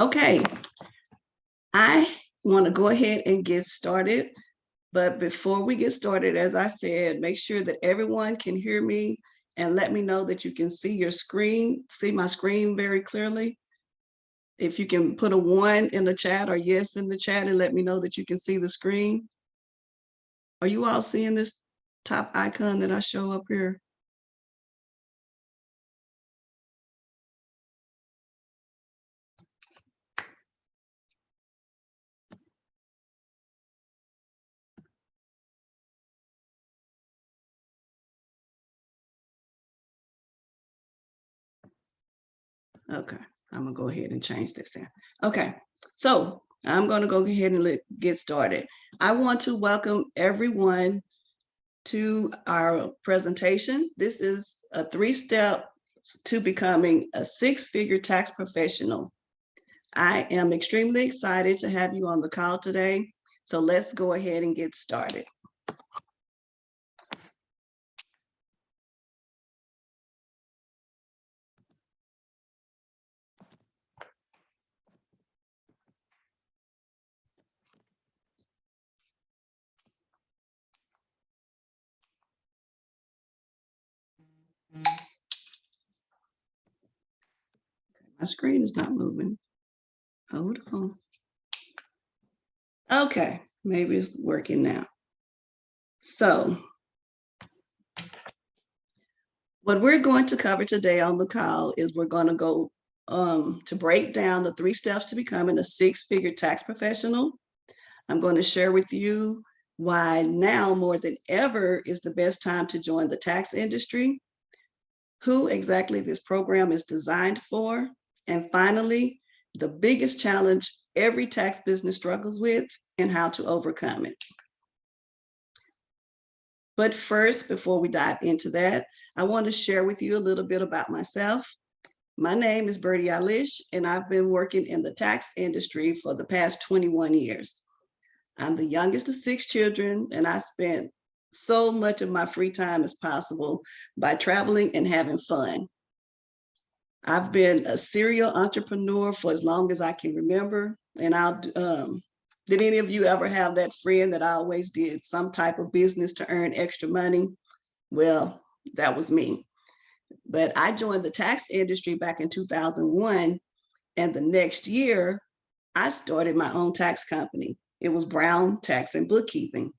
Okay, I want to go ahead and get started. But before we get started, as I said, make sure that everyone can hear me and let me know that you can see your screen, see my screen very clearly. If you can put a 1 in the chat or yes in the chat and let me know that you can see the screen. Are you all seeing this top icon that I show up here? Okay, I'm gonna go ahead and change this then. Okay, so I'm gonna go ahead and get started. I want to welcome everyone to our presentation. This is a 3-step to becoming a 6-figure tax professional. I am extremely excited to have you on the call today. So let's go ahead and get started. My screen is not moving. Hold on. Okay, maybe it's working now. So what we're going to cover today on the call is we're going to go to break down the 3 steps to becoming a 6-figure tax professional. I'm going to share with you why now more than ever is the best time to join the tax industry, who exactly this program is designed for, and finally, the biggest challenge every tax business struggles with and how to overcome it. But first, before we dive into that, I want to share with you a little bit about myself. My name is Bertie Eilish, and I've been working in the tax industry for the past 21 years. I'm the youngest of 6 children, and I spent so much of my free time as possible by traveling and having fun. I've been a serial entrepreneur for as long as I can remember, and did any of you ever have that friend that always did some type of business to earn extra money? Well, that was me. But I joined the tax industry back in 2001, and the next year, I started my own tax company. It was Brown Tax and Bookkeeping.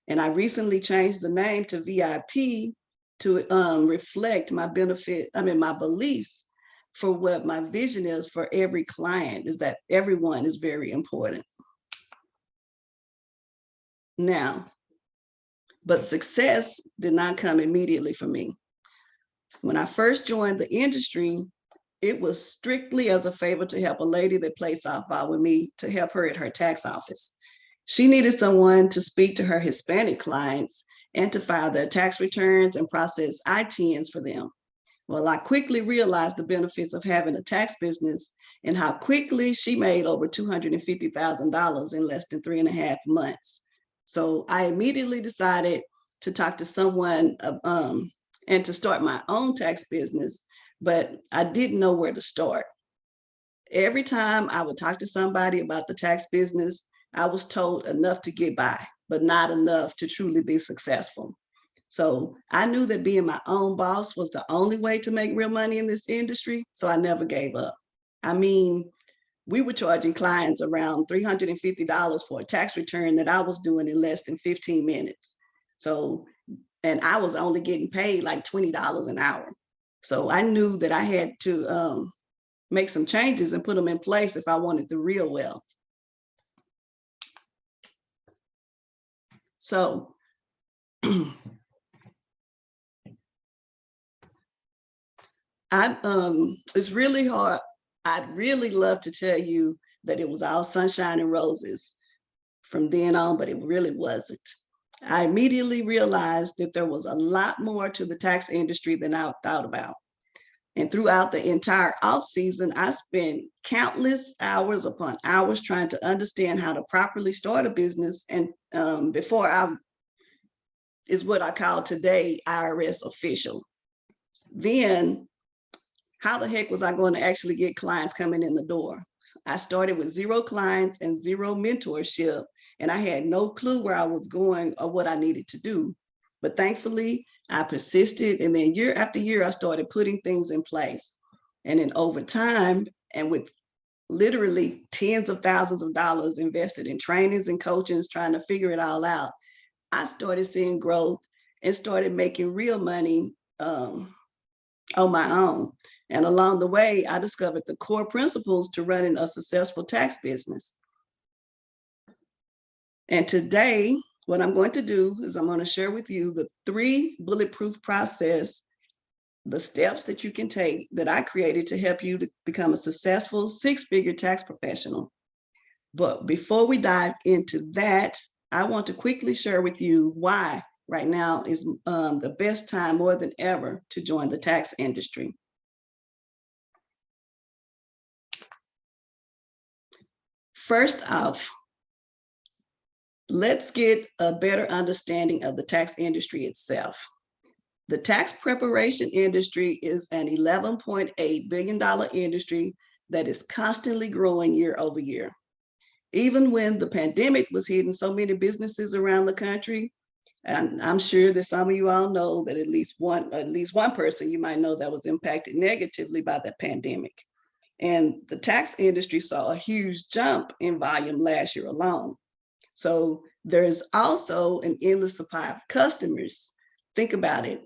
And I recently changed the name to VIP to reflect my beliefs for what my vision is for every client, is that everyone is very important. Now, but success did not come immediately for me. When I first joined the industry, it was strictly as a favor to help a lady that played softball with me to help her at her tax office. She needed someone to speak to her Hispanic clients and to file their tax returns and process ITINs for them. Well, I quickly realized the benefits of having a tax business and how quickly she made over $250,000 in less than 3.5 months. So I immediately decided to talk to someone and to start my own tax business, but I didn't know where to start. Every time I would talk to somebody about the tax business, I was told enough to get by, but not enough to truly be successful. So I knew that being my own boss was the only way to make real money in this industry, so I never gave up. I mean, we were charging clients around $350 for a tax return that I was doing in less than 15 minutes. So, and I was only getting paid like $20 an hour. So I knew that I had to make some changes and put them in place if I wanted the real wealth. So it's really hard. I'd really love to tell you that it was all sunshine and roses from then on, but it really wasn't. I immediately realized that there was a lot more to the tax industry than I thought about. And throughout the entire off season, I spent countless hours upon hours trying to understand how to properly start a business. And before I is what I call today IRS official. Then how the heck was I going to actually get clients coming in the door? I started with 0 clients and 0 mentorship, and I had no clue where I was going or what I needed to do. But thankfully, I persisted, and then year after year, I started putting things in place. And then over time, and with literally tens of thousands of dollars invested in trainings and coachings, trying to figure it all out, I started seeing growth and started making real money on my own. And along the way, I discovered the core principles to running a successful tax business. And today, what I'm going to do is I'm going to share with you the 3 bulletproof process, the steps that you can take that I created to help you to become a successful 6-figure tax professional. But before we dive into that, I want to quickly share with you why right now is the best time more than ever to join the tax industry. First off, let's get a better understanding of the tax industry itself. The tax preparation industry is an $11.8 billion industry that is constantly growing year over year. Even when the pandemic was hitting so many businesses around the country, and I'm sure that some of you all know that at least one person you might know that was impacted negatively by the pandemic. And the tax industry saw a huge jump in volume last year alone. So there's also an endless supply of customers. Think about it.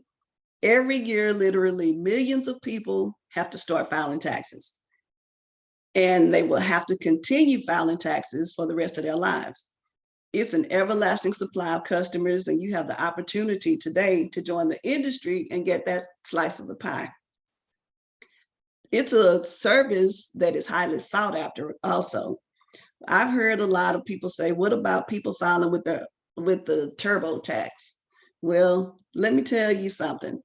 Every year, literally millions of people have to start filing taxes. And they will have to continue filing taxes for the rest of their lives. It's an everlasting supply of customers, and you have the opportunity today to join the industry and get that slice of the pie. It's a service that is highly sought after also. I've heard a lot of people say, what about people filing with the TurboTax? Well, let me tell you something.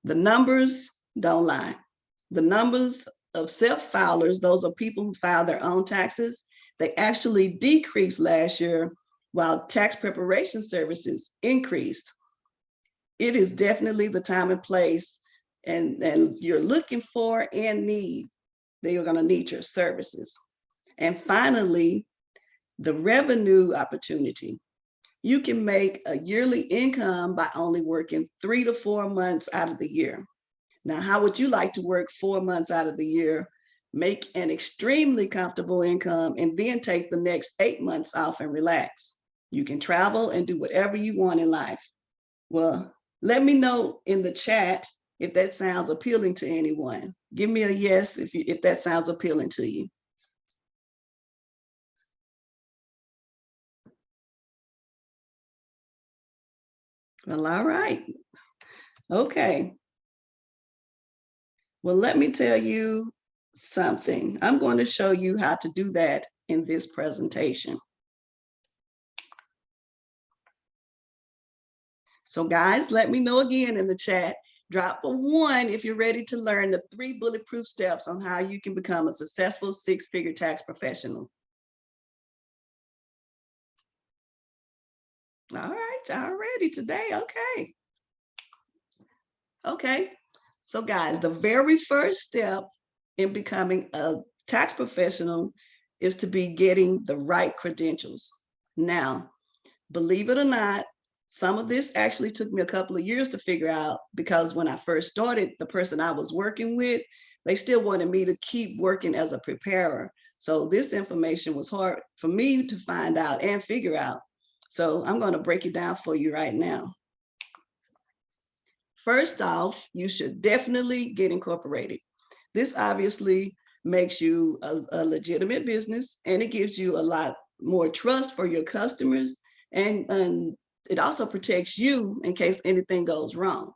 The numbers don't lie. The numbers of self-filers, those are people who file their own taxes, they actually decreased last year while tax preparation services increased. It is definitely the time and place, and you're looking for and need, they are going to need your services. And finally, the revenue opportunity. You can make a yearly income by only working 3 to 4 months out of the year. Now, how would you like to work 4 months out of the year, make an extremely comfortable income, and then take the next 8 months off and relax? You can travel and do whatever you want in life. Well, let me know in the chat if that sounds appealing to anyone. Give me a yes if that sounds appealing to you. Well, all right. Okay. Well, let me tell you something. I'm going to show you how to do that in this presentation. So guys, let me know again in the chat. Drop a 1 if you're ready to learn the 3 bulletproof steps on how you can become a successful 6-figure tax professional. All right, y'all ready today? Okay. Okay. So guys, the very first step in becoming a tax professional is to be getting the right credentials. Now, believe it or not, some of this actually took me a couple of years to figure out, because when I first started, the person I was working with, they still wanted me to keep working as a preparer. So this information was hard for me to find out and figure out. So I'm going to break it down for you right now. First off, you should definitely get incorporated. This obviously makes you a legitimate business, and it gives you a lot more trust for your customers, and it also protects you in case anything goes wrong.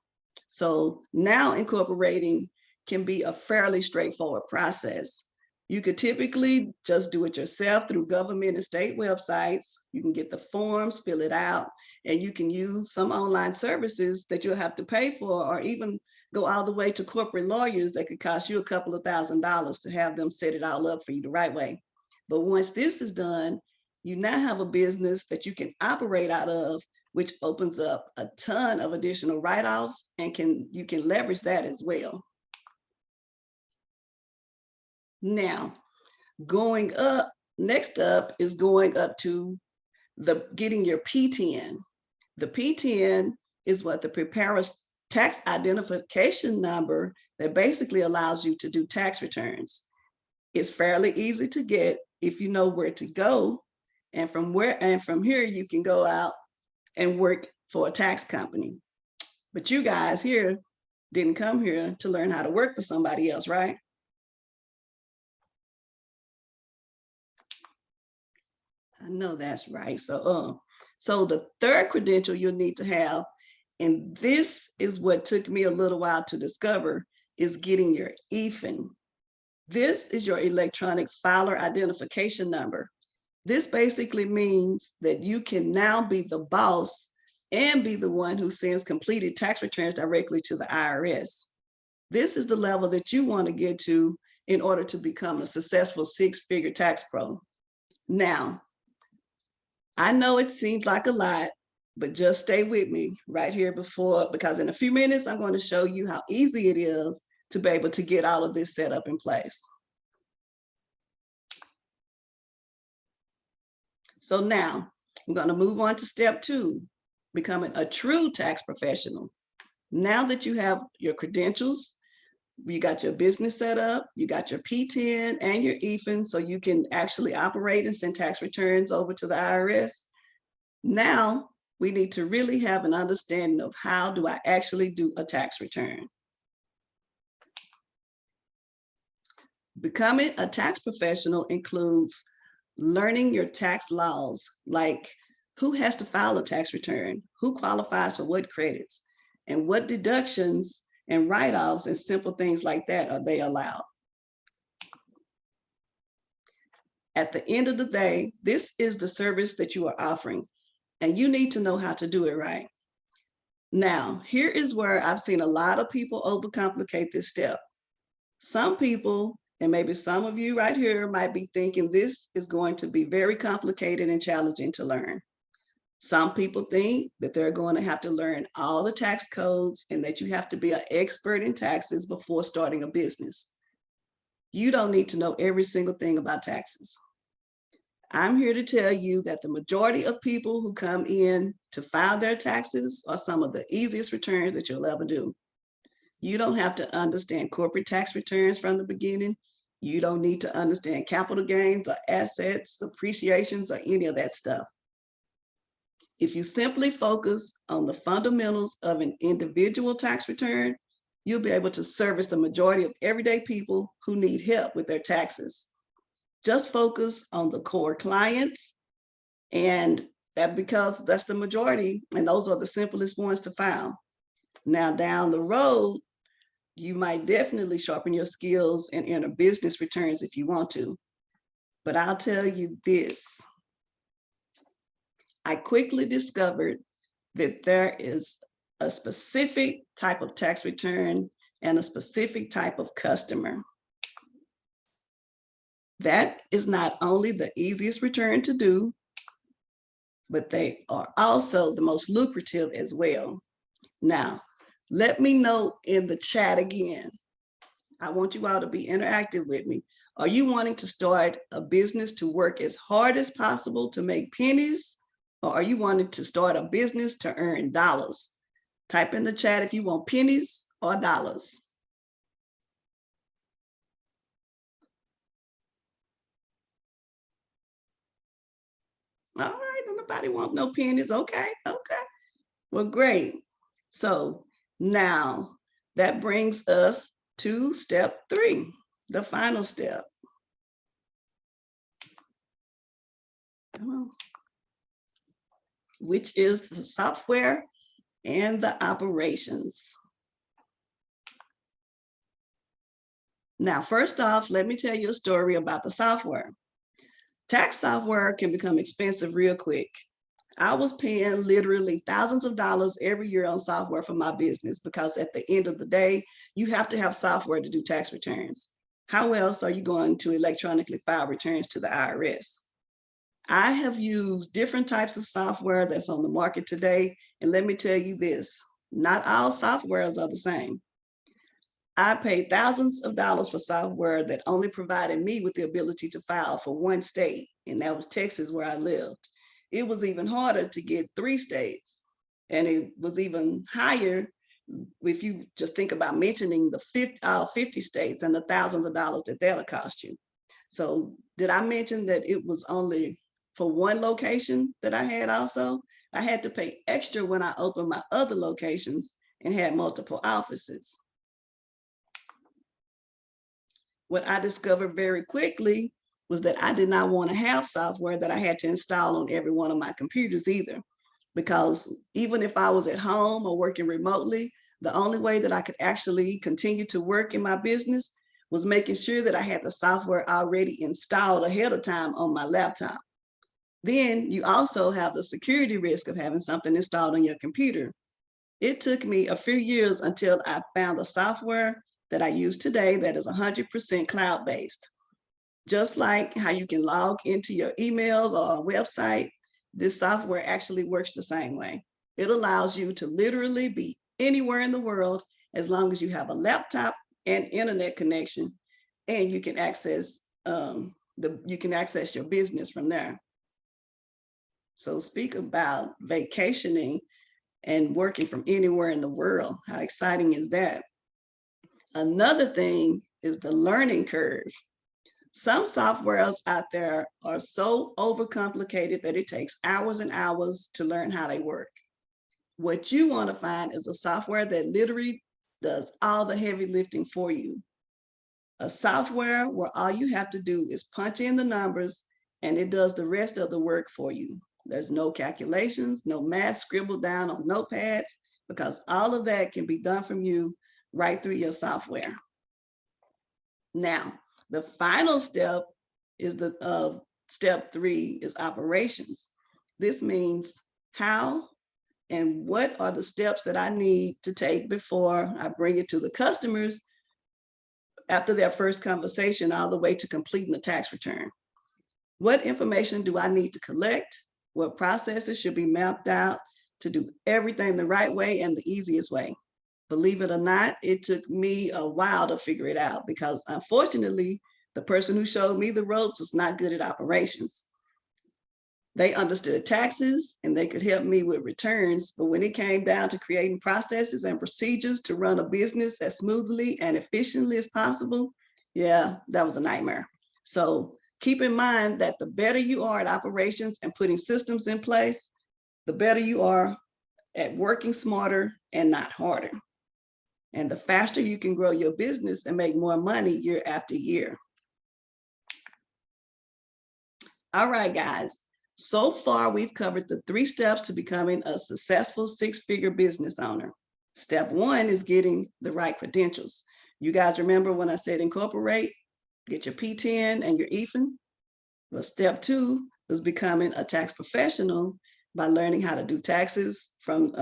So now incorporating can be a fairly straightforward process. You could typically just do it yourself through government and state websites. You can get the forms, fill it out, and you can use some online services that you'll have to pay for, or even go all the way to corporate lawyers that could cost you a couple of $1,000s to have them set it all up for you the right way. But once this is done, you now have a business that you can operate out of, which opens up a ton of additional write-offs, and you can leverage that as well. Now, Going up, next up is going up to getting your P10. The P10 is what the preparer's tax identification number that basically allows you to do tax returns. It's fairly easy to get if you know where to go. And from here, you can go out and work for a tax company. But you guys here didn't come here to learn how to work for somebody else, right? I know that's right. So the third credential you'll need to have, and this is what took me a little while to discover, is getting your EFIN. This is your electronic filer identification number. This basically means that you can now be the boss and be the one who sends completed tax returns directly to the IRS. This is the level that you want to get to in order to become a successful six-figure tax pro. Now, I know it seems like a lot, but just stay with me right here because in a few minutes, I'm going to show you how easy it is to be able to get all of this set up in place. So now we're going to move on to step 2, becoming a true tax professional. Now that you have your credentials, you got your business set up, you got your P10 and your EFIN, so you can actually operate and send tax returns over to the IRS. Now we need to really have an understanding of how do I actually do a tax return. Becoming a tax professional includes learning your tax laws, like who has to file a tax return, who qualifies for what credits, and what deductions and write-offs and simple things like that are they allowed. At the end of the day, this is the service that you are offering, and you need to know how to do it right. Now, here is where I've seen a lot of people overcomplicate this step. Some people, and maybe some of you right here, might be thinking this is going to be very complicated and challenging to learn. Some people think that they're going to have to learn all the tax codes and that you have to be an expert in taxes before starting a business. You don't need to know every single thing about taxes. I'm here to tell you that the majority of people who come in to file their taxes are some of the easiest returns that you'll ever do. You don't have to understand corporate tax returns from the beginning. You don't need to understand capital gains or assets, appreciations, or any of that stuff. If you simply focus on the fundamentals of an individual tax return, you'll be able to service the majority of everyday people who need help with their taxes. Just focus on the core clients, and because that's the majority, and those are the simplest ones to file. Now, down the road, you might definitely sharpen your skills and enter business returns if you want to. But I'll tell you this. I quickly discovered that there is a specific type of tax return and a specific type of customer. That is not only the easiest return to do, but they are also the most lucrative as well. Now, let me know in the chat again. I want you all to be interactive with me. Are you wanting to start a business to work as hard as possible to make pennies? Or are you wanting to start a business to earn dollars? Type in the chat if you want pennies or dollars. All right, nobody wants no pennies. Okay. Well, great. So now that brings us to step 3, the final step. Which is the software and the operations. Now, first off, let me tell you a story about the software. Tax software can become expensive real quick. I was paying literally thousands of dollars every year on software for my business because at the end of the day, you have to have software to do tax returns. How else are you going to electronically file returns to the IRS? I have used different types of software that's on the market today. And let me tell you this, not all softwares are the same. I paid thousands of dollars for software that only provided me with the ability to file for one state, and that was Texas, where I lived. It was even harder to get 3 states, and it was even higher if you just think about mentioning the 50 states and the thousands of dollars that that'll cost you. So did I mention that it was only for one location that I had also? I had to pay extra when I opened my other locations and had multiple offices. What I discovered very quickly was that I did not want to have software that I had to install on every one of my computers either, because even if I was at home or working remotely, the only way that I could actually continue to work in my business was making sure that I had the software already installed ahead of time on my laptop. Then you also have the security risk of having something installed on your computer. It took me a few years until I found the software that I use today that is 100% cloud-based. Just like how you can log into your emails or a website, this software actually works the same way. It allows you to literally be anywhere in the world as long as you have a laptop and internet connection, and you can access your business from there. So speak about vacationing and working from anywhere in the world. How exciting is that? Another thing is the learning curve. Some softwares out there are so overcomplicated that it takes hours and hours to learn how they work. What you want to find is a software that literally does all the heavy lifting for you. A software where all you have to do is punch in the numbers and it does the rest of the work for you. There's no calculations, no math scribbled down on notepads, because all of that can be done from you right through your software. Now, the final step is step 3 is operations. This means how and what are the steps that I need to take before I bring it to the customers after their first conversation, all the way to completing the tax return. What information do I need to collect? What processes should be mapped out to do everything the right way and the easiest way? Believe it or not, it took me a while to figure it out, because unfortunately, the person who showed me the ropes was not good at operations. They understood taxes and they could help me with returns, but when it came down to creating processes and procedures to run a business as smoothly and efficiently as possible, yeah, that was a nightmare. So keep in mind that the better you are at operations and putting systems in place, the better you are at working smarter and not harder. And the faster you can grow your business and make more money year after year. All right, guys. So far, we've covered the 3 steps to becoming a successful 6-figure business owner. Step 1 is getting the right credentials. You guys remember when I said incorporate, get your P10 and your EFIN? Well, step 2 was becoming a tax professional by learning how to do taxes from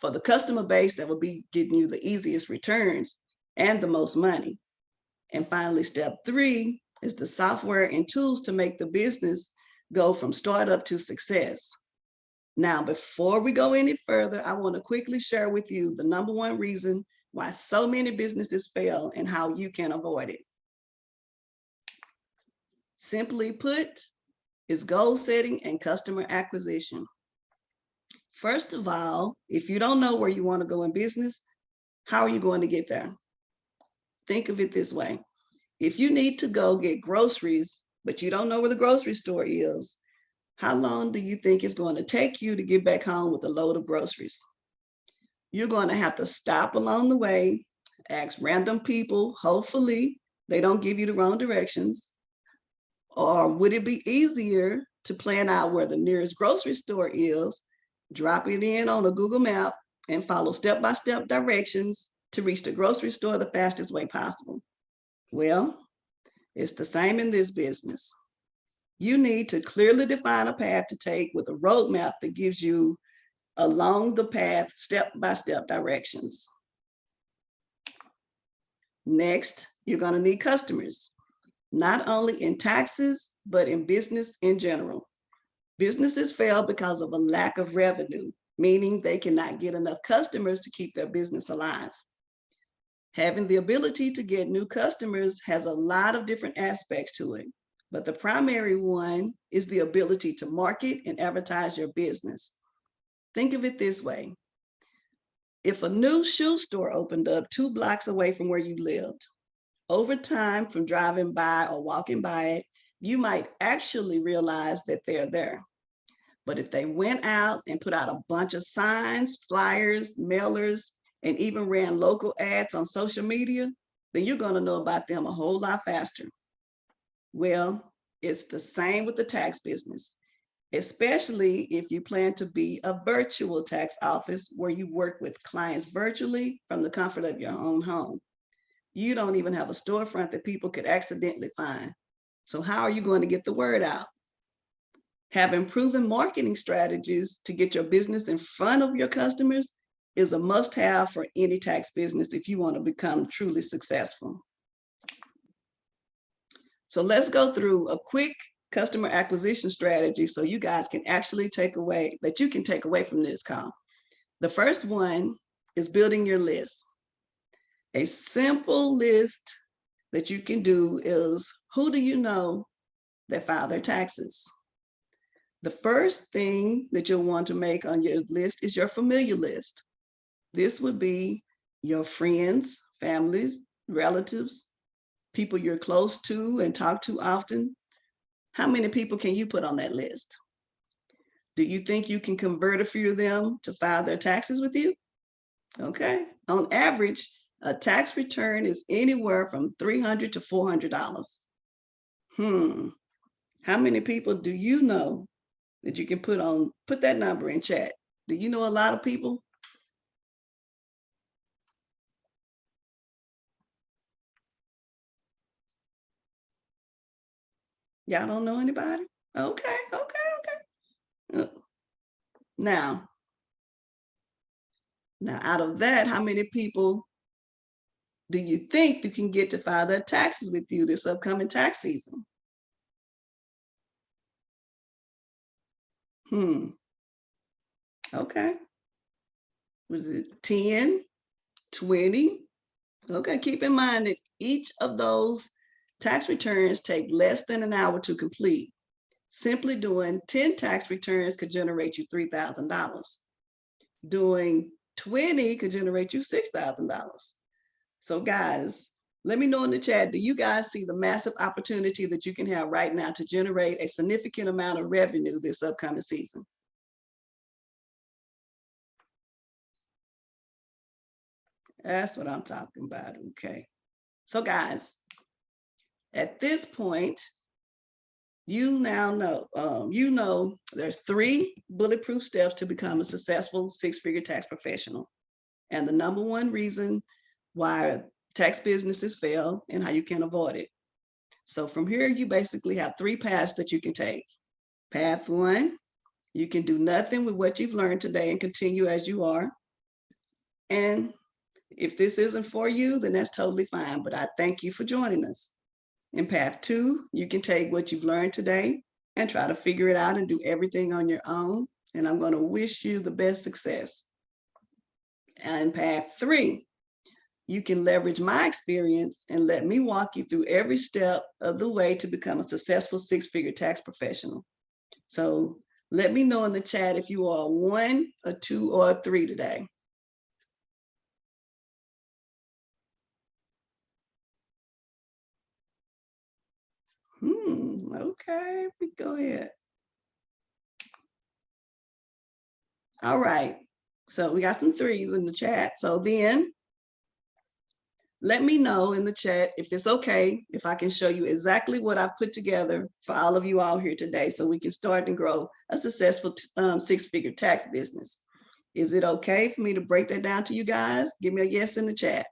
for the customer base that will be getting you the easiest returns and the most money. And finally, step 3 is the software and tools to make the business go from startup to success. Now, before we go any further, I want to quickly share with you the #1 reason why so many businesses fail and how you can avoid it. Simply put, is goal setting and customer acquisition. First of all, if you don't know where you want to go in business, how are you going to get there? Think of it this way. If you need to go get groceries, but you don't know where the grocery store is, how long do you think it's going to take you to get back home with a load of groceries? You're going to have to stop along the way, ask random people, hopefully they don't give you the wrong directions. Or would it be easier to plan out where the nearest grocery store is, drop it in on a Google map, and follow step-by-step directions to reach the grocery store the fastest way possible? Well, it's the same in this business. You need to clearly define a path to take with a roadmap that gives you along the path step-by-step directions. Next, you're going to need customers, not only in taxes, but in business in general. Businesses fail because of a lack of revenue, meaning they cannot get enough customers to keep their business alive. Having the ability to get new customers has a lot of different aspects to it, but the primary one is the ability to market and advertise your business. Think of it this way. If a new shoe store opened up 2 blocks away from where you lived, over time from driving by or walking by it, you might actually realize that they're there. But if they went out and put out a bunch of signs, flyers, mailers, and even ran local ads on social media, then you're going to know about them a whole lot faster. Well, it's the same with the tax business, especially if you plan to be a virtual tax office where you work with clients virtually from the comfort of your own home. You don't even have a storefront that people could accidentally find. So how are you going to get the word out? Having proven marketing strategies to get your business in front of your customers is a must-have for any tax business if you want to become truly successful. So let's go through a quick customer acquisition strategy so you guys can actually take away from this call. The first one is building your list. A simple list that you can do is, who do you know that file their taxes? The first thing that you'll want to make on your list is your familiar list. This would be your friends, families, relatives, people you're close to and talk to often. How many people can you put on that list? Do you think you can convert a few of them to file their taxes with you? Okay. On average, a tax return is anywhere from $300 to $400. How many people do you know that you can put that number in chat? Do you know a lot of people? Y'all don't know anybody? Okay. Now, out of that, how many people do you think you can get to file their taxes with you this upcoming tax season? Okay. Was it 10, 20? Okay, keep in mind that each of those tax returns take less than an hour to complete. Simply doing 10 tax returns could generate you $3,000. Doing 20 could generate you $6,000. So guys, let me know in the chat, do you guys see the massive opportunity that you can have right now to generate a significant amount of revenue this upcoming season? That's what I'm talking about. Okay. So guys, at this point, you now know, there's 3 bulletproof steps to become a successful 6-figure tax professional. And the number one reason why tax businesses fail and how you can avoid it. So from here, you basically have 3 paths that you can take. Path 1, you can do nothing with what you've learned today and continue as you are. And if this isn't for you, then that's totally fine. But I thank you for joining us. In path 2, you can take what you've learned today and try to figure it out and do everything on your own. And I'm going to wish you the best success. And in path 3, you can leverage my experience and let me walk you through every step of the way to become a successful 6-figure tax professional. So let me know in the chat if you are 1, a 2, or a 3 today. Okay, we go ahead. All right, so we got some 3s in the chat. So then let me know in the chat if it's okay if I can show you exactly what I've put together for all of you all here today so we can start and grow a successful 6-figure tax business. Is it okay for me to break that down to you guys? Give me a yes in the chat.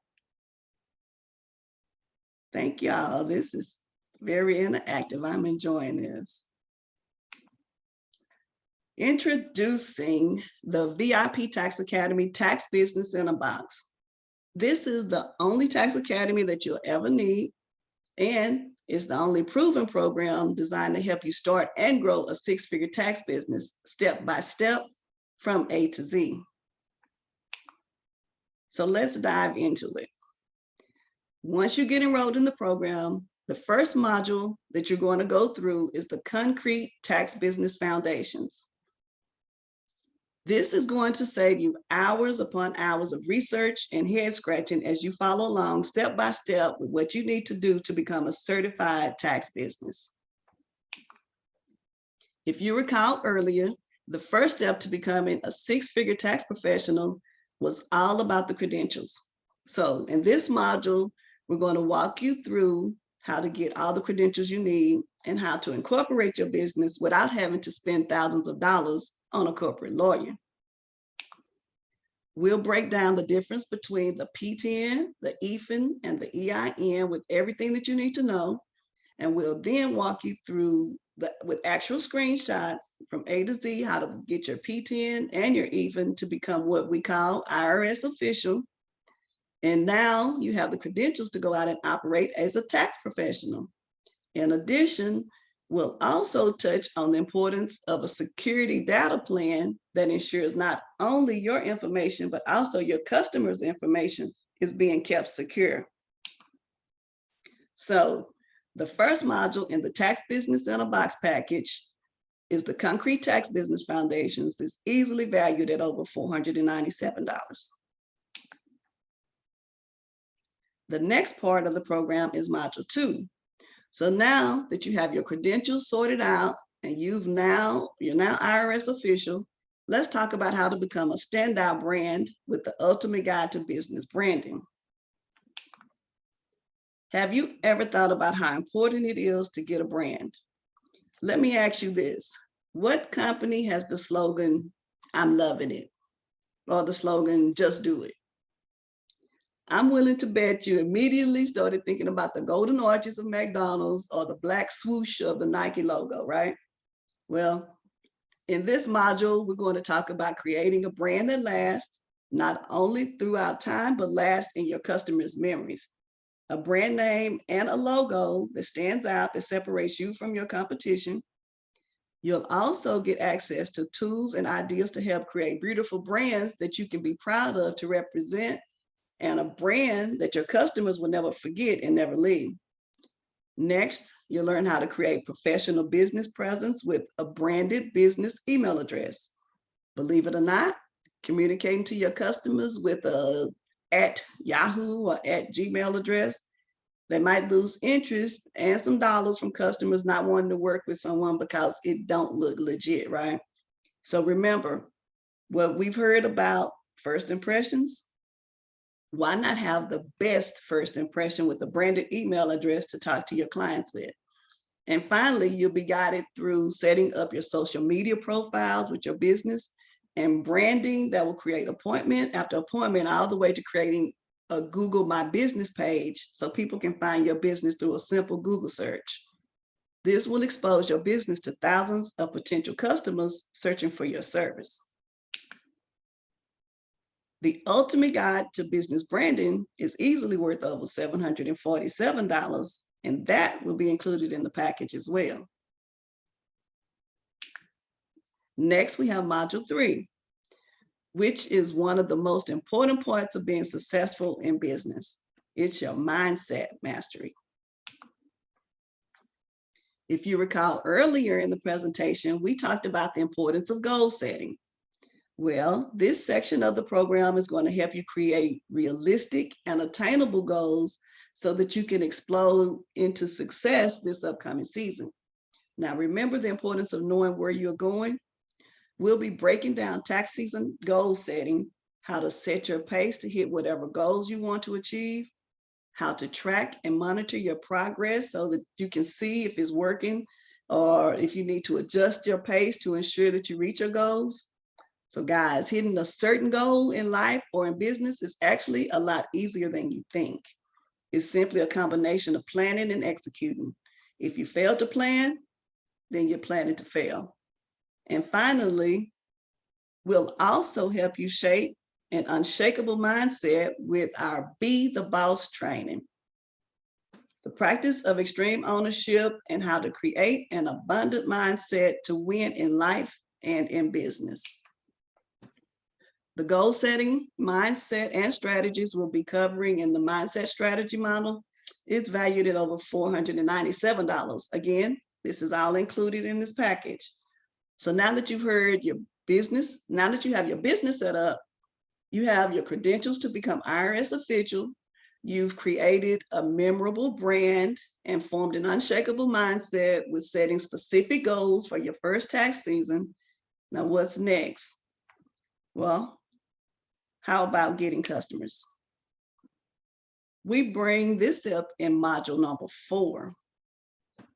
Thank y'all. This is very interactive. I'm enjoying this. Introducing the VIP Tax Academy Tax Business in a Box. This is the only tax academy that you'll ever need, and it's the only proven program designed to help you start and grow a 6-figure tax business step by step from A to Z. So let's dive into it. Once you get enrolled in the program, the first module that you're going to go through is the Concrete Tax Business Foundations. This is going to save you hours upon hours of research and head scratching as you follow along step by step with what you need to do to become a certified tax business. If you recall earlier, the first step to becoming a six-figure tax professional was all about the credentials. So in this module, we're going to walk you through how to get all the credentials you need and how to incorporate your business without having to spend thousands of dollars on a corporate lawyer. We'll break down the difference between the PTIN, the EFIN, and the EIN with everything that you need to know. And we'll then walk you through with actual screenshots from A to Z, how to get your PTIN and your EFIN to become what we call IRS official. And now you have the credentials to go out and operate as a tax professional. In addition, we'll also touch on the importance of a security data plan that ensures not only your information, but also your customers' information is being kept secure. So the first module in the Tax Business in a Box package is the Concrete Tax Business Foundations. It's easily valued at over $497. The next part of the program is module 2. So now that you have your credentials sorted out and you're now IRS official, let's talk about how to become a standout brand with the ultimate guide to business branding. Have you ever thought about how important it is to get a brand? Let me ask you this. What company has the slogan, "I'm loving it," or the slogan, "Just do it"? I'm willing to bet you immediately started thinking about the golden arches of McDonald's or the black swoosh of the Nike logo, right? Well, in this module, we're going to talk about creating a brand that lasts, not only throughout time, but lasts in your customers' memories. A brand name and a logo that stands out, that separates you from your competition. You'll also get access to tools and ideas to help create beautiful brands that you can be proud of to represent, and a brand that your customers will never forget and never leave. Next, you'll learn how to create professional business presence with a branded business email address. Believe it or not, communicating to your customers with a @Yahoo or @Gmail address, they might lose interest and some dollars from customers not wanting to work with someone because it don't look legit, right? So remember what we've heard about first impressions. Why not have the best first impression with a branded email address to talk to your clients with? And finally, you'll be guided through setting up your social media profiles with your business and branding that will create appointment after appointment, all the way to creating a Google My Business page so people can find your business through a simple Google search. This will expose your business to thousands of potential customers searching for your service. The ultimate guide to business branding is easily worth over $747, and that will be included in the package as well. Next, we have module 3, which is one of the most important parts of being successful in business. It's your mindset mastery. If you recall earlier in the presentation, we talked about the importance of goal setting. Well, this section of the program is going to help you create realistic and attainable goals so that you can explode into success this upcoming season. Now, remember the importance of knowing where you're going. We'll be breaking down tax season goal setting, how to set your pace to hit whatever goals you want to achieve, how to track and monitor your progress so that you can see if it's working or if you need to adjust your pace to ensure that you reach your goals. So guys, hitting a certain goal in life or in business is actually a lot easier than you think. It's simply a combination of planning and executing. If you fail to plan, then you're planning to fail. And finally, we'll also help you shape an unshakable mindset with our Be the Boss training. The practice of extreme ownership and how to create an abundant mindset to win in life and in business. The goal setting, mindset, and strategies we'll be covering in the mindset strategy model is valued at over $497. Again, this is all included in this package. So now that you've heard your business, now that you have your business set up, you have your credentials to become IRS official, you've created a memorable brand and formed an unshakable mindset with setting specific goals for your first tax season. Now, what's next? Well, how about getting customers? We bring this up in module number 4,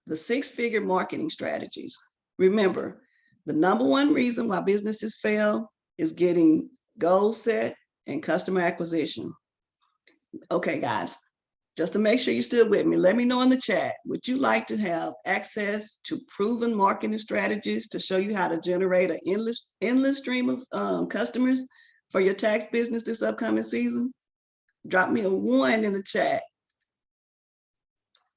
the 6-figure marketing strategies. Remember, the number one reason why businesses fail is getting goals set and customer acquisition. Okay, guys, just to make sure you're still with me, let me know in the chat, would you like to have access to proven marketing strategies to show you how to generate an endless stream of customers for your tax business this upcoming season? Drop me a 1 in the chat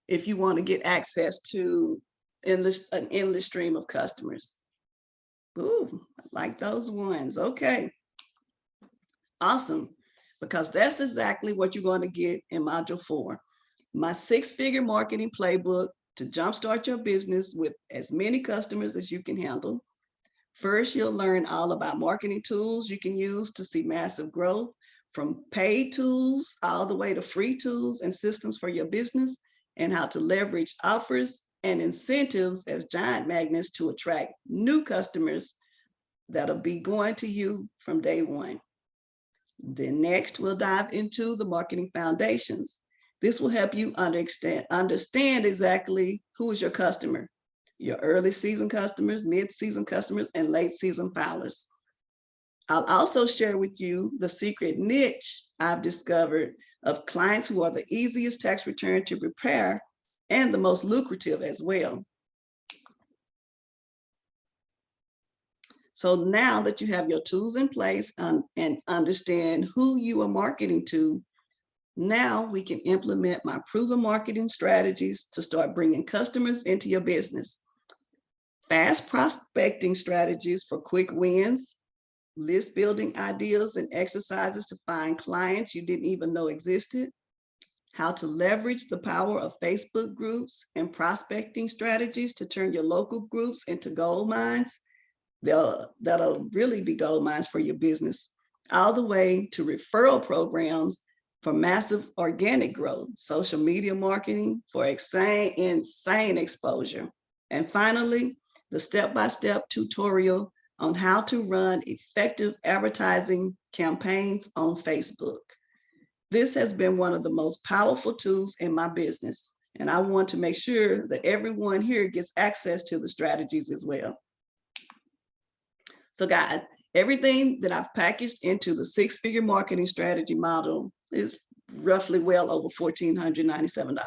if you want to get access to an endless stream of customers. Ooh, I like those ones. Okay, awesome, because that's exactly what you're going to get in module 4. My 6-figure marketing playbook to jumpstart your business with as many customers as you can handle. First, you'll learn all about marketing tools you can use to see massive growth, from paid tools all the way to free tools and systems for your business, and how to leverage offers and incentives as giant magnets to attract new customers that'll be going to you from day one. Then next, we'll dive into the marketing foundations. This will help you understand exactly who is your customer, your early season customers, mid-season customers, and late season filers. I'll also share with you the secret niche I've discovered of clients who are the easiest tax return to prepare and the most lucrative as well. So now that you have your tools in place and understand who you are marketing to, now we can implement my proven marketing strategies to start bringing customers into your business. Fast prospecting strategies for quick wins, list building ideas and exercises to find clients you didn't even know existed, how to leverage the power of Facebook groups and prospecting strategies to turn your local groups into gold mines. That'll really be gold mines for your business, all the way to referral programs for massive organic growth, social media marketing for insane exposure. And finally, the step-by-step tutorial on how to run effective advertising campaigns on Facebook. This has been one of the most powerful tools in my business, and I want to make sure that everyone here gets access to the strategies as well. So guys, everything that I've packaged into the 6-figure marketing strategy model is roughly well over $1,497.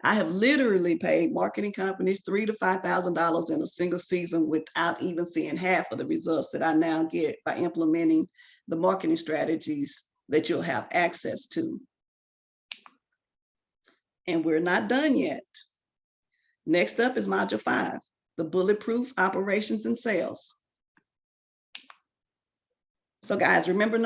I have literally paid marketing companies $3,000 to $5,000 in a single season without even seeing half of the results that I now get by implementing the marketing strategies that you'll have access to. And we're not done yet. Next up is module 5, the bulletproof operations and sales. So guys, remember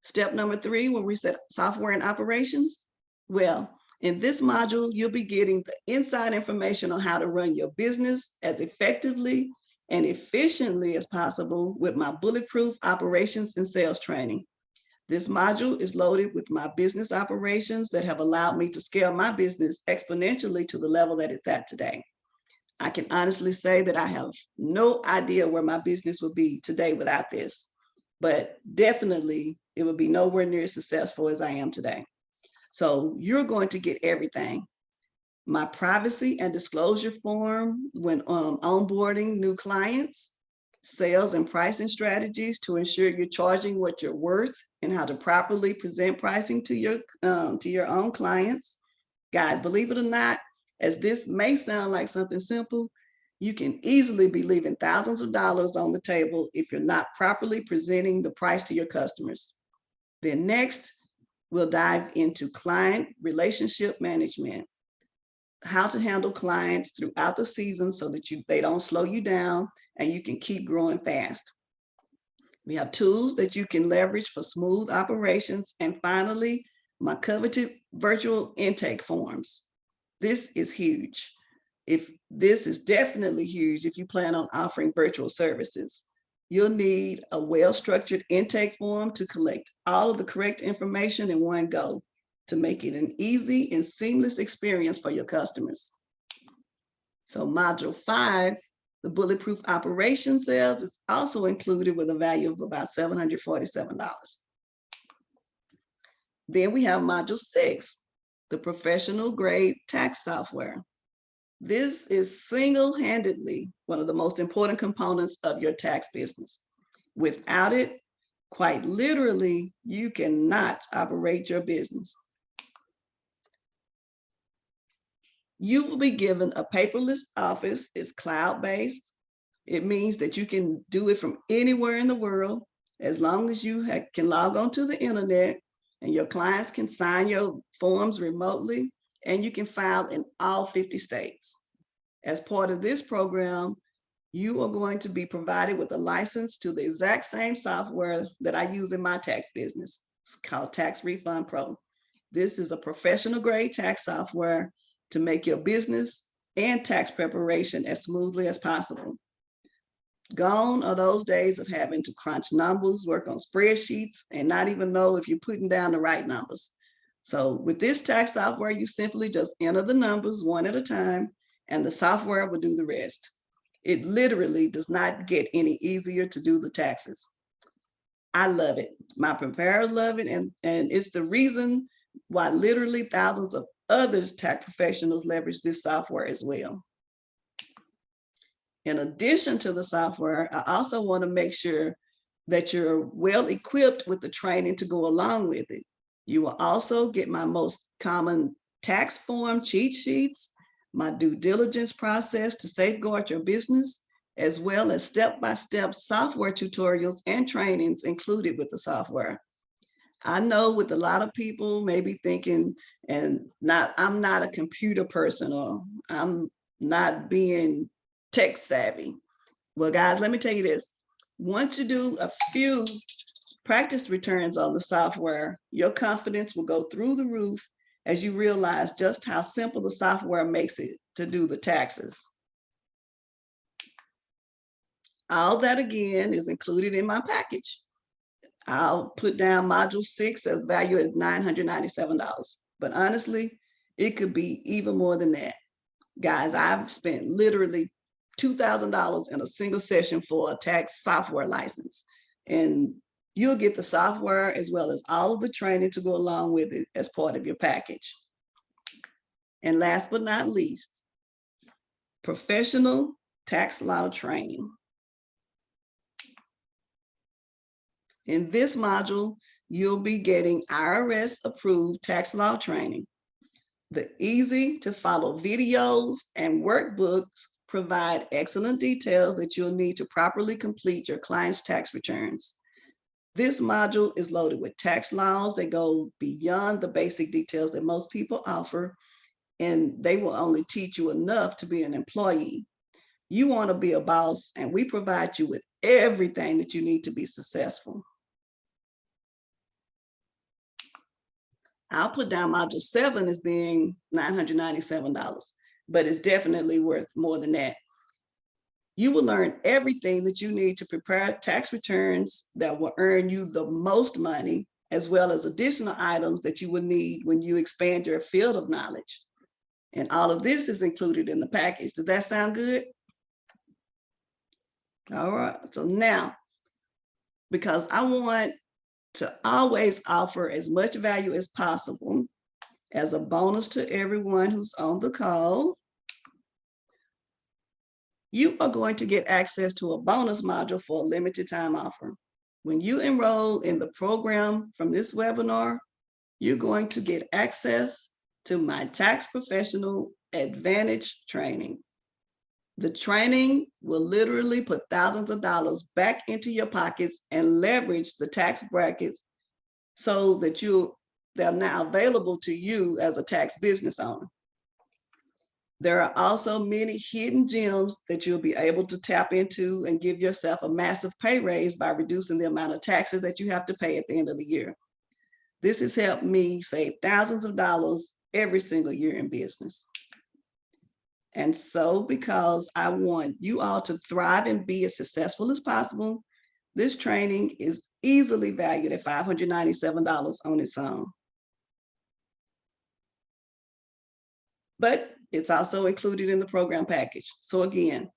step number 3, when we set software and operations? Well, in this module, you'll be getting the inside information on how to run your business as effectively and efficiently as possible with my bulletproof operations and sales training. This module is loaded with my business operations that have allowed me to scale my business exponentially to the level that it's at today. I can honestly say that I have no idea where my business would be today without this, but definitely it would be nowhere near as successful as I am today. So you're going to get everything. My privacy and disclosure form when onboarding new clients, sales and pricing strategies to ensure you're charging what you're worth, and how to properly present pricing to your own clients. Guys, believe it or not, as this may sound like something simple, you can easily be leaving thousands of dollars on the table if you're not properly presenting the price to your customers. Then next, we'll dive into client relationship management, how to handle clients throughout the season so that they don't slow you down and you can keep growing fast. We have tools that you can leverage for smooth operations. And finally, my coveted virtual intake forms. This is huge. This is definitely huge if you plan on offering virtual services. You'll need a well-structured intake form to collect all of the correct information in one go to make it an easy and seamless experience for your customers. So module 5, the bulletproof operation cells, is also included with a value of about $747. Then we have module 6, the professional grade tax software. This is single-handedly one of the most important components of your tax business. Without it, quite literally, you cannot operate your business. You will be given a paperless office. It's cloud-based. It means that you can do it from anywhere in the world, as long as you can log on to the internet, and your clients can sign your forms remotely, and you can file in all 50 states. As part of this program, you are going to be provided with a license to the exact same software that I use in my tax business. It's called Tax Refund Pro. This is a professional grade tax software to make your business and tax preparation as smoothly as possible. Gone are those days of having to crunch numbers, work on spreadsheets, and not even know if you're putting down the right numbers. So with this tax software, you simply just enter the numbers one at a time, and the software will do the rest. It literally does not get any easier to do the taxes. I love it. My preparers love it, and it's the reason why literally thousands of others tax professionals leverage this software as well. In addition to the software, I also want to make sure that you're well equipped with the training to go along with it. You will also get my most common tax form cheat sheets, my due diligence process to safeguard your business, as well as step-by-step software tutorials and trainings included with the software. I know with a lot of people maybe thinking, I'm not a computer person, or I'm not being tech savvy. Well, guys, let me tell you this. Once you do a few practice returns on the software, your confidence will go through the roof as you realize just how simple the software makes it to do the taxes. All that, again, is included in my package. I'll put down module 6 as value at $997. But honestly, it could be even more than that. Guys, I've spent literally $2,000 in a single session for a tax software license. And you'll get the software as well as all of the training to go along with it as part of your package. And last but not least, professional tax law training. In this module, you'll be getting IRS approved tax law training. The easy to follow videos and workbooks provide excellent details that you'll need to properly complete your client's tax returns. This module is loaded with tax laws that go beyond the basic details that most people offer, and they will only teach you enough to be an employee. You want to be a boss, and we provide you with everything that you need to be successful. I'll put down module 7 as being $997, but it's definitely worth more than that. You will learn everything that you need to prepare tax returns that will earn you the most money, as well as additional items that you will need when you expand your field of knowledge. And all of this is included in the package. Does that sound good? All right, so now, because I want to always offer as much value as possible as a bonus to everyone who's on the call, you are going to get access to a bonus module for a limited time offer. When you enroll in the program from this webinar, you're going to get access to my Tax Professional Advantage training. The training will literally put thousands of dollars back into your pockets and leverage the tax brackets so that they're now available to you as a tax business owner. There are also many hidden gems that you'll be able to tap into and give yourself a massive pay raise by reducing the amount of taxes that you have to pay at the end of the year. This has helped me save thousands of dollars every single year in business. And so, because I want you all to thrive and be as successful as possible, this training is easily valued at $597 on its own. But it's also included in the program package. So again,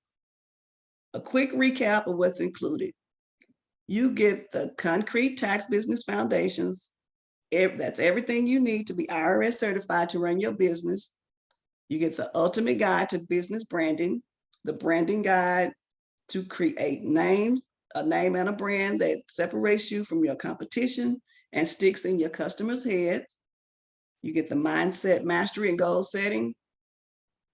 a quick recap of what's included. You get the concrete tax business foundations. That's everything you need to be IRS certified to run your business. You get the ultimate guide to business branding, the branding guide to create names, a name and a brand that separates you from your competition and sticks in your customers' heads. You get the mindset mastery and goal setting.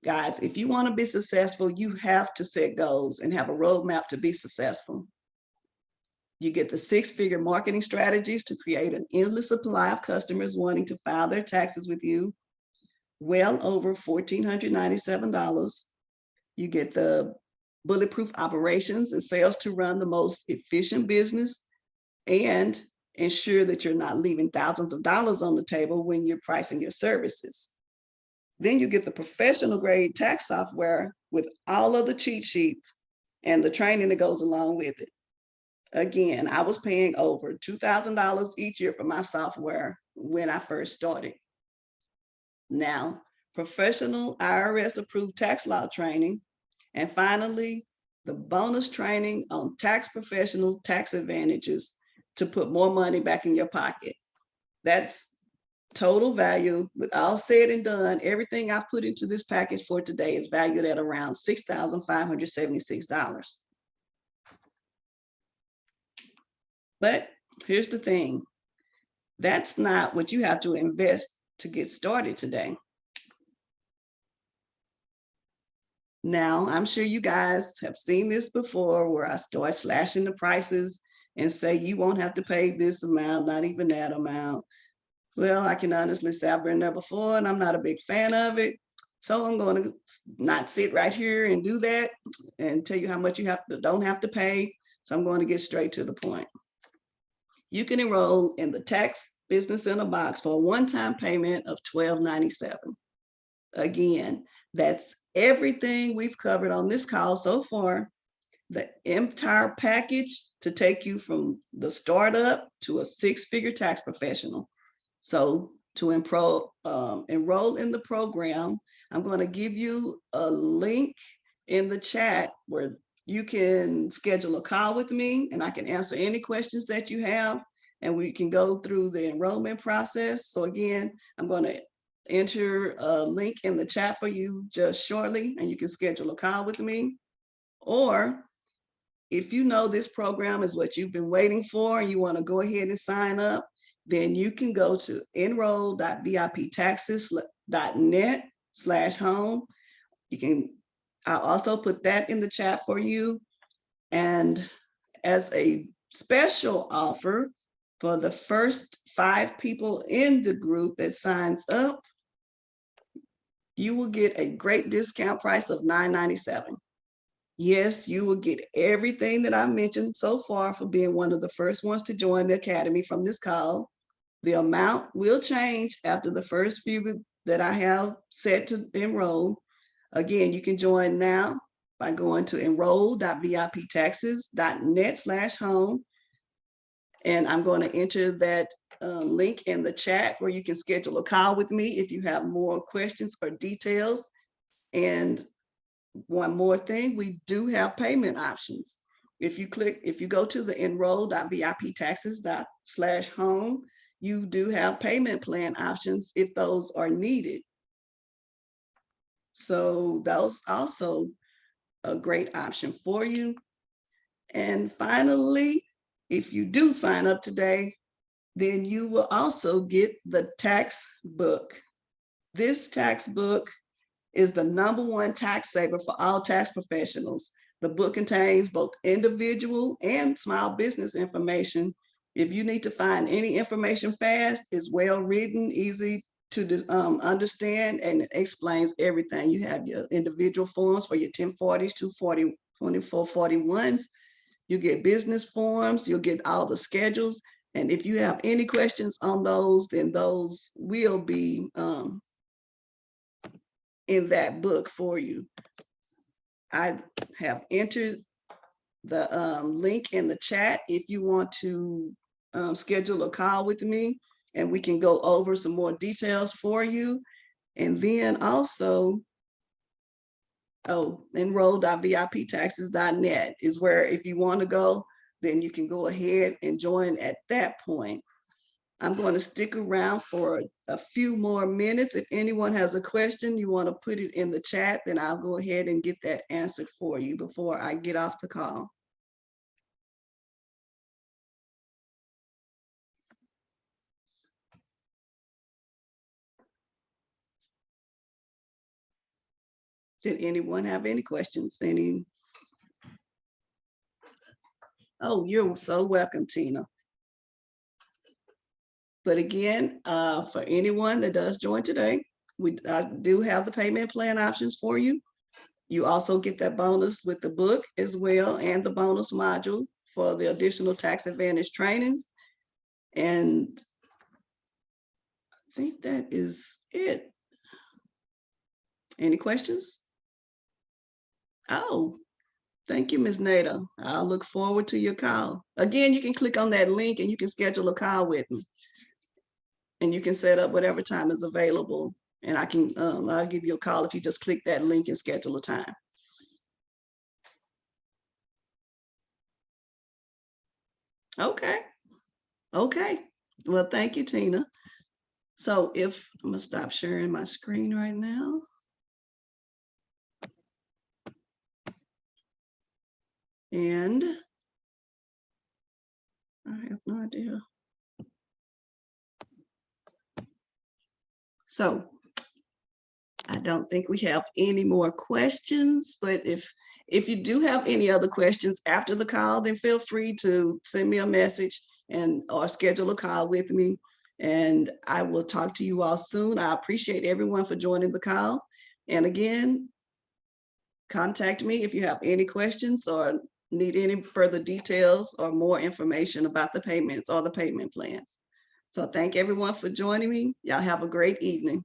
Guys, if you want to be successful, you have to set goals and have a roadmap to be successful. You get the 6-figure marketing strategies to create an endless supply of customers wanting to file their taxes with you, well over $1,497. You get the bulletproof operations and sales to run the most efficient business and ensure that you're not leaving thousands of dollars on the table when you're pricing your services. Then you get the professional grade tax software with all of the cheat sheets and the training that goes along with it. Again, I was paying over $2,000 each year for my software when I first started. Now, professional IRS approved tax law training. And finally, the bonus training on tax professional tax advantages to put more money back in your pocket. That's total value. With all said and done, everything I put into this package for today is valued at around $6,576. But here's the thing. That's not what you have to invest to get started today. Now, I'm sure you guys have seen this before where I start slashing the prices and say you won't have to pay this amount, not even that amount. Well, I can honestly say I've been there before and I'm not a big fan of it. So I'm going to not sit right here and do that and tell you how much you don't have to pay. So I'm going to get straight to the point. You can enroll in the Tax Business in a Box for a one-time payment of $12.97. Again, that's everything we've covered on this call so far. The entire package to take you from the startup to a 6-figure tax professional. So to enroll in the program, I'm going to give you a link in the chat where you can schedule a call with me and I can answer any questions that you have and we can go through the enrollment process. So again, I'm going to enter a link in the chat for you just shortly and you can schedule a call with me. Or if you know this program is what you've been waiting for and you want to go ahead and sign up, then you can go to enroll.viptaxes.net/home. I'll also put that in the chat for you. And as a special offer for the first 5 people in the group that signs up, you will get a great discount price of $9.97. Yes, you will get everything that I mentioned so far for being one of the first ones to join the Academy from this call. The amount will change after the first few that I have set to enroll. Again, you can join now by going to enroll.viptaxes.net/home. And I'm going to enter that link in the chat where you can schedule a call with me if you have more questions or details. And one more thing, we do have payment options. If you go to the enroll.viptaxes.net/home, you do have payment plan options if those are needed. So those also a great option for you. And finally, if you do sign up today, then you will also get the tax book. This tax book is the #1 tax saver for all tax professionals. The book contains both individual and small business information. If you need to find any information fast, it's well written, easy understand, and it explains everything. You have your individual forms for your 1040s, 240, 2441s. You get business forms, you'll get all the schedules. And if you have any questions on those, then those will be in that book for you. I have entered the link in the chat if you want to schedule a call with me, and we can go over some more details for you. And then also, enroll.viptaxes.net is where, if you want to go, then you can go ahead and join at that point. I'm going to stick around for a few more minutes. If anyone has a question, you want to put it in the chat, then I'll go ahead and get that answered for you before I get off the call. Did anyone have any questions? Oh, you're so welcome, Tina. But again, for anyone that does join today, I do have the payment plan options for you. You also get that bonus with the book as well, and the bonus module for the additional tax advantage trainings. And I think that is it. Any questions? Oh, thank you, Ms. Nada. I'll look forward to your call. Again, you can click on that link and you can schedule a call with me. And you can set up whatever time is available. And I'll give you a call if you just click that link and schedule a time. Okay. Okay. Well, thank you, Tina. So I'm gonna stop sharing my screen right now. And I have no idea. So I don't think we have any more questions, but if you do have any other questions after the call, then feel free to send me a message or schedule a call with me, and I will talk to you all soon. I appreciate everyone for joining the call. And again, contact me if you have any questions or need any further details or more information about the payments or the payment plans. So thank everyone for joining me. Y'all have a great evening.